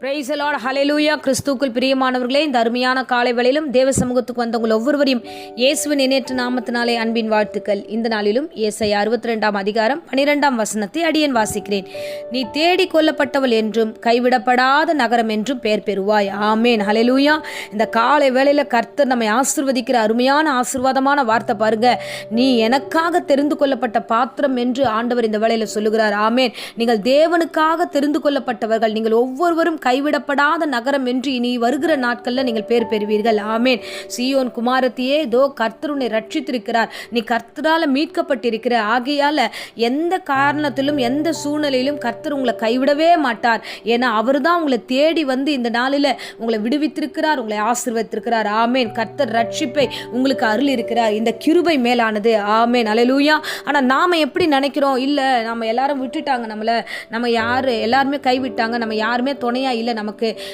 Price the Lord, ஹல்லேலூயா. கிறிஸ்துவுக்குள் பிரியமானவர்களே, இந்த அருமையான காலை வேளையிலும் தேவ சமூகத்துக்கு வந்தவங்கள் ஒவ்வொருவரையும் இயேசுவின் இணையற்ற நாமத்தினாலே அன்பின் வாழ்த்துக்கள். இந்த நாளிலும் ஏசாயா 62 அதிகாரம் 12 வசனத்தை அடியேன் வாசிக்கிறேன். நீ தேடி கொல்லப்பட்டவள் என்றும் கைவிடப்படாத நகரம் என்றும் பெயர் பெறுவாய். ஆமேன், ஹல்லேலூயா. இந்த காலை வேளையில கர்த்தர் நம்மை ஆசீர்வதிக்கிற அருமையான ஆசீர்வாதமான வார்த்தை பாருங்க. நீ எனக்காக தெரிந்து கொள்ளப்பட்ட பாத்திரம் என்று ஆண்டவர் இந்த வேளையில சொல்லுகிறார். ஆமேன். நீங்கள் தேவனுக்காக தெரிந்து கொள்ளப்பட்டவர்கள். நீங்கள் ஒவ்வொருவரும் கைவிடப்படாத நகரம் என்று இனி வருகிற நாட்கள்ல நீங்கள் பேர் பெறுவீர்கள். ஆமேன். சீயோன் குமாரத்தியே, இதோ கர்த்தர் உன்னை ரட்சித்திருக்கிறார். நீ கர்த்தரால மீட்கப்பட்டிருக்கிற. ஆகையால எந்த காரணத்திலும் எந்த சூழ்நிலையிலும் கர்த்தர் உங்களை கைவிடவே மாட்டார். ஏன்னா அவர் தான் உங்களை தேடி வந்து இந்த நாளில உங்களை விடுவித்திருக்கிறார், உங்களை ஆசீர்வதித்திருக்கிறார். ஆமேன். கர்த்தர் ரட்சிப்பை உங்களுக்கு அருள் இருக்கிறார். இந்த கிருபை மேலானது. ஆமேன், அல்லேலூயா. ஆனா நாம எப்படி நினைக்கிறோம்? இல்ல நம்ம எல்லாரும் விட்டுட்டாங்க, நம்ம யாரு எல்லாருமே கைவிட்டாங்க, நம்ம யாருமே துணையா இல்லை,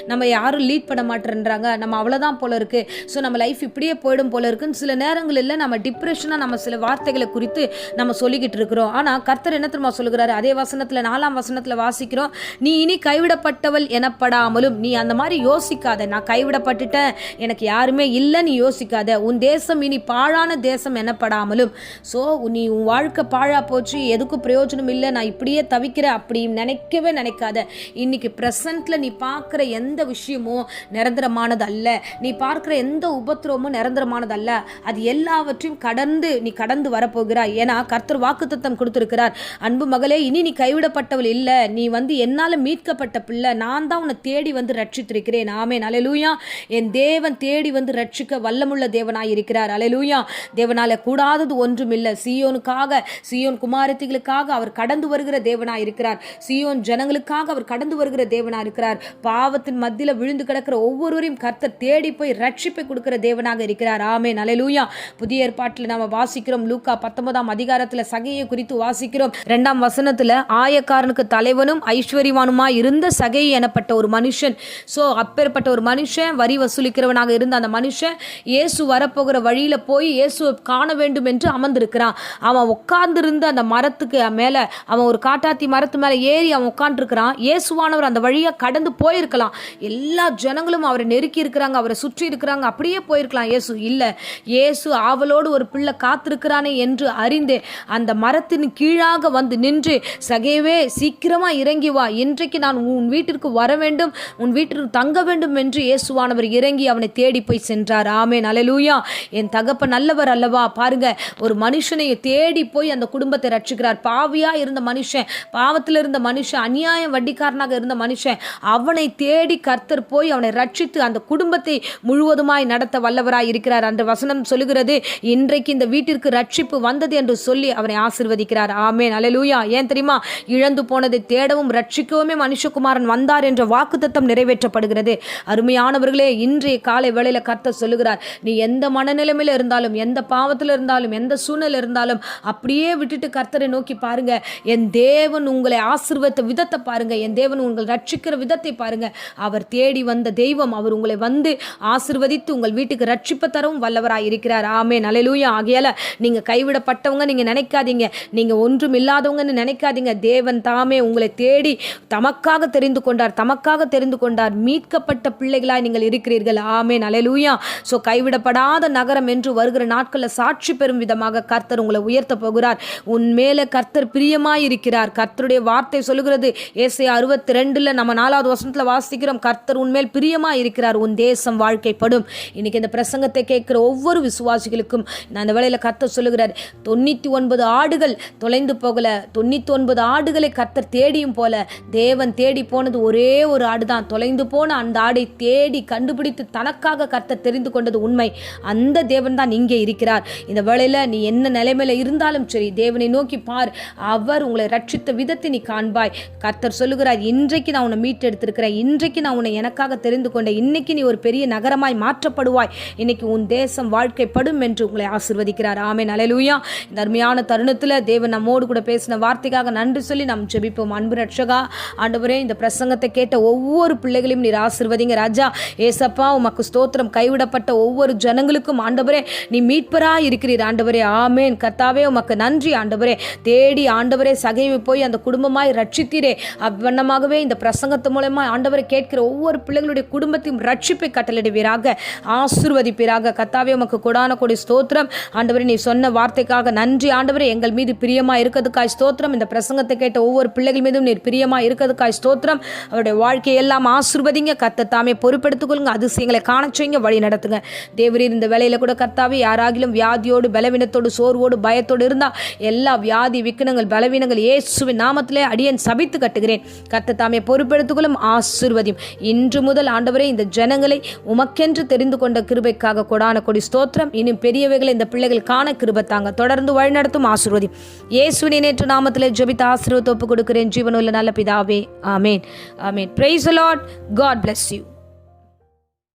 நம்ம யாரும் லீட் பண்ண மாட்டேன்றாங்க, நம்ம அவ்வளவுதான் போல இருக்கு, ஸோ நம்ம லைஃப் இப்படியே போயிடும் போல இருக்குன்னு சில நேரங்களில் நம்ம டிப்ரெஷனா நம்ம சில வார்த்தைகளை குறித்து நம்ம சொல்லிக்கிட்டு இருக்கிறோம். ஆனா கர்த்தர் என்ன தெரியுமா சொல்லுகிறாரு? அதே வசனத்துல 4 வசனத்துல வாசிக்கிறோம், நீ இனி கைவிடப்பட்டவள் எனப்படாமலும். நீ அந்த மாதிரி யோசிக்காத, நான் கைவிடப்பட்டுட்டேன், எனக்கு யாருமே இல்லை, நீ யோசிக்காத. உன் தேசம் இனி பாழான தேசம் எனப்படாமலும். ஸோ நீ உன் வாழ்க்கை பாழா போச்சு, எதுக்கும் பிரயோஜனம் இல்லை, நான் இப்படியே தவிக்கிறேன் அப்படி நினைக்கவே நினைக்காத. இன்னைக்கு பிரசன்ட்ல நீ பார்க்கிற எந்த விஷயமும் நிரந்தரமானது அல்ல. நீ பார்க்கிற எந்த உபத்திரமும் நிரந்தரமானது அல்ல. அது எல்லாவற்றையும் நீ கடந்து வரப்போகிறாய். ஏன்னா கர்த்தர் வாக்குத்தத்தம் கொடுத்திருக்கிறார். அன்பு மகளே, இனி நீ கைவிடப்பட்டவள் இல்ல, நீ என்னால மீட்கப்பட்ட பிள்ளை. நான் தான் உன்னை தேடி வந்து ரட்சித்திருக்கிறேன். ஆமென், அல்லேலூயா. என் தேவன் தேடி வந்து ரட்சிக்க வல்லமுள்ள தேவனாய் இருக்கிறார். அல்லேலூயா. தேவனால கூடாதது ஒன்றும் இல்லை. சீயோன் குமாரத்திகளுக்காக அவர் கடந்து வருகிற தேவனாய் இருக்கிறார். சீயோன் ஜனங்களுக்காக அவர் கடந்து வருகிற தேவனாய் இருக்கிறார். பாவத்தின் மத்தியில விழுந்து கிடக்கிற ஒவ்வொருவரையும் கர்த்தர் தேடி போய் ரட்சிப்பை கொடுக்கிற தேவனாக இருக்கிறார். ஆமென், அல்லேலூயா. புதிய ஏற்பாட்டில் நாம வாசிக்கிறோம், லூக்கா 19 அதிகாரத்துல சகையை குறித்து வாசிக்கிறோம். 2 வசனத்துல, ஆயக்காரனுக்கு தலைவனும் ஐஸ்வர்யவானுமாய் இருந்த சகை எனப்பட்ட ஒரு மனுஷன். சோ அப்பேற்பட்ட ஒரு மனுஷன், வரி வசூலிக்கிறவனாக இருந்த அந்த மனுஷன் இயேசு வரப்போகிற வழியில போய் இயேசுவை காண வேண்டும் என்று அமர்ந்திருக்கிறான். அவன் உட்கார்ந்திருந்த அந்த மரத்துக்கு மேல, அவன் ஒரு காட்டாத்தி மரத்து மேல ஏறி அவன் உட்கார்ந்துருக்கிறான். இயேசுவானவர் அந்த வழியா கடந்து போயிருக்கலாம். எல்லா ஜனங்களும் அவரை நெருக்கி இருக்கிறாங்க, அவரை சுற்றி இருக்கிறாங்க, அப்படியே போயிருக்கலாம். இயேசு ஆவலோடு ஒரு பிள்ளை காத்திருக்கிறானே என்று அறிந்து அந்த மரத்தின் கீழாக வந்து நின்று, சகேவே சீக்கிரமா இறங்கி வா, இன்றைக்கு நான் உன் வீட்டிற்கு வர வேண்டும், உன் வீட்டிற்கு தங்க வேண்டும் என்று இயேசுவானவர் இறங்கி அவனை தேடி போய் சென்றார். ஆமென், அல்லேலூயா. என் தகப்பன் நல்லவர் அல்லவா? பாருங்க, ஒரு மனுஷனை தேடி போய் அந்த குடும்பத்தை ரட்சிக்கிறார். பாவியா இருந்த மனுஷன், பாவத்தில் இருந்த மனுஷன், அநியாயம் வட்டிக்காரனாக இருந்த மனுஷன், அவனை தேடி கர்த்தர் போய் அவனை ரட்சித்து அந்த குடும்பத்தை முழுவதுமாய் நடத்த வல்லவராய் இருக்கிறார். அந்த வசனம் சொல்லுகிறது, இன்றைக்கு இந்த வீட்டிற்கு ரட்சிப்பு வந்தது என்று சொல்லி அவனை ஆசீர்வதிக்கிறார். ஆமென், அல்லேலூயா. ஏன் தெரியுமா? இழந்து போனதை தேடவும் ரட்சிக்கவுமே மனுஷகுமாரன் வந்தார் என்ற வாக்குத்தத்தம் நிறைவேற்றப்படுகிறது. அருமையானவர்களே, இன்றைய காலை வேளையில கர்த்தர் சொல்லுகிறார், நீ எந்த மனநிலைமையில இருந்தாலும், எந்த பாவத்தில் இருந்தாலும், எந்த சூழ்நிலை இருந்தாலும், அப்படியே விட்டுட்டு கர்த்தரை நோக்கி பாருங்க. என் தேவன் உங்களை ஆசீர்வதித்த விதத்தை பாருங்க, என் தேவன் உங்களை ரட்சிக்கிற விதத்தை பாருங்க. அவர் தேடி வந்த தெய்வம், அவர் உங்களை வந்து ஆசீர்வதித்து உங்கள் வீட்டுக்கு ரட்சிப்பு தரவும் வல்லவராய் இருக்கிறார். ஆமென், அல்லேலூயா. ஆகையால நீங்க கைவிடப்பட்டவங்க நீங்க நினைக்காதீங்க, நீங்க ஒன்றும் இல்லாதவங்கன்னு நினைக்காதீங்க. தேவன் தாமே உங்களை தேடி தமக்காக தெரிந்து கொண்டார். மீட்கப்பட்ட பிள்ளைகளாய் நீங்கள் இருக்கிறீர்கள். ஆமென், அல்லேலூயா. சோ கைவிடப்படாத நகரம் என்று வருகிற நாட்களில் சாட்சி பெறும் விதமாக கர்த்தர் உங்களை உயர்த்த போகிறார். உன் மேல கர்த்தர் பிரியமாய் இருக்கிறார். கர்த்தருடைய வார்த்தை சொல்லுகிறது, ஏசாயா 62 நம்ம 4வது வசனத்துல வாசிக்கிறோம், கர்த்தர் உன்மேல் பிரியமா இருக்கிறார், உன் தேசம் வாழ்க்கைப்படும். இன்னைக்கு இந்த பிரசங்கத்தை கேட்கிற ஒவ்வொரு விசுவாசிகளுக்கும் நான் இந்த வேளையில கர்த்தர் சொல்லுகிறார், 99 ஆடுகள் தொலைந்து போகல, 99 ஆடுகளை கர்த்தர் தேடியும் போல, தேவன் தேடி போனது ஒரே ஒரு ஆடுதான். தொலைந்து போன அந்த ஆடை தேடி கண்டுபிடித்து தனக்காக கர்த்தர் தெரிந்து கொண்டது உண்மை. அந்த தேவன் தான் இங்கே இருக்கிறார். இந்த வேளையில நீ என்ன நிலைமையில இருந்தாலும் சரி, தேவனை நோக்கி பார், அவர் உங்களை ரட்சித்த விதத்தை நீ காண்பாய். கர்த்தர் சொல்லுகிறார், இன்றைக்கு நான் உன்னை மீட்டெடுத்திருக்கிறேன், இன்றைக்கு நான் உன்னை எனக்காக தெரிந்து கொண்டேன், இன்னைக்கு நீ ஒரு பெரிய நகரமாய் மாற்றப்படுவாய், இன்னைக்கு உன் தேசம் வாழ்க்கைப்படும் என்று உங்களை ஆசீர்வதிக்கிறார். ஆமென், அல்லேலூயா. இந்த அருமையான தருணத்தில் தேவன் நம்மோடு கூட பேசின வார்த்தைக்காக நன்றி சொல்லி நாம் ஜெபிப்போம். அன்பு ரட்சகா, ஆண்டவரே, இந்த பிரசங்கத்தை கேட்ட ஒவ்வொரு பிள்ளைகளையும் நீர் ஆசீர்வதிங்க ராஜா. ஏசப்பா, உமக்கு ஸ்தோத்திரம். கைவிடப்பட்ட ஒவ்வொரு ஜனங்களுக்கும் ஆண்டவரே நீ மீட்பராய் இருக்கிறீர் ஆண்டவரே. ஆமென். கர்த்தாவே, உமக்கு நன்றி ஆண்டவரே. தேடி ஆண்டவரே சகையை போய் அந்த குடும்பமாய் ரட்சித்தீரே. அவ்வண்ணமாகவே இந்த பிரசங்கத்து மூலமா மூலமாக ஆண்டவரை கேட்கிற ஒவ்வொரு பிள்ளைகளுடைய குடும்பத்தையும் ரட்சிப்பை கட்டளிடுவீராக, ஆசீர்வதிப்பீராக. கர்த்தாவே உமக்கு கொடான கொடி ஸ்தோத்திரம். ஆண்டவரே நீ சொன்ன வார்த்தைக்காக நன்றி ஆண்டவரே. எங்கள் மீது பிரியமாக இருக்கிறதுக்காய் ஸ்தோத்திரம். இந்த பிரசங்கத்தை கேட்ட ஒவ்வொரு பிள்ளைகள் மீதும் நீர் பிரியமாக இருக்கிறதுக்காய் ஸ்தோத்திரம். அவருடைய வாழ்க்கையெல்லாம் ஆசீர்வதிங்க. கர்த்தர் தாமே பொறுப்பெடுத்துக் கொள்ளுங்க. அதிசயங்களை காண செய்யுங்க, வழி நடத்துங்க. தேவரீர் இந்த வேளையில கூட கர்த்தாவே யாராகிலும் வியாதியோடு, பலவீனத்தோடு, சோர்வோடு, பயத்தோடு இருந்தா எல்லா வியாதி, விக்கனங்கள், பலவீனங்கள் இயேசுவின் நாமத்திலே அடியேன் சபித்து கட்டுகிறேன். கர்த்தர் தாமே பொறுப்பெடுத்துக்கொள்ளும், ஆசீர்வதியும். இன்று முதல் ஆண்டவரே இந்த ஜனங்களை உமக்கென்று தெரிந்து கொண்ட கிருபைக்காக கொடான கொடி ஸ்தோத்திரம். இன்னும் பெரியவைகளை இந்த பிள்ளைகள் காண கிருபத்தாங்க. தொடர்ந்து வழிநடத்தும், ஆசீர்வதி. இயேசுவின் நேற்று நாமத்திலே ஜெபித்த ஆசீர்வாதத்தை ஒப்புக் கொடுக்கிறேன் ஜீவனுள்ள நல்ல பிதாவே. ஆமேன், ஆமேன். Praise the Lord. God bless you.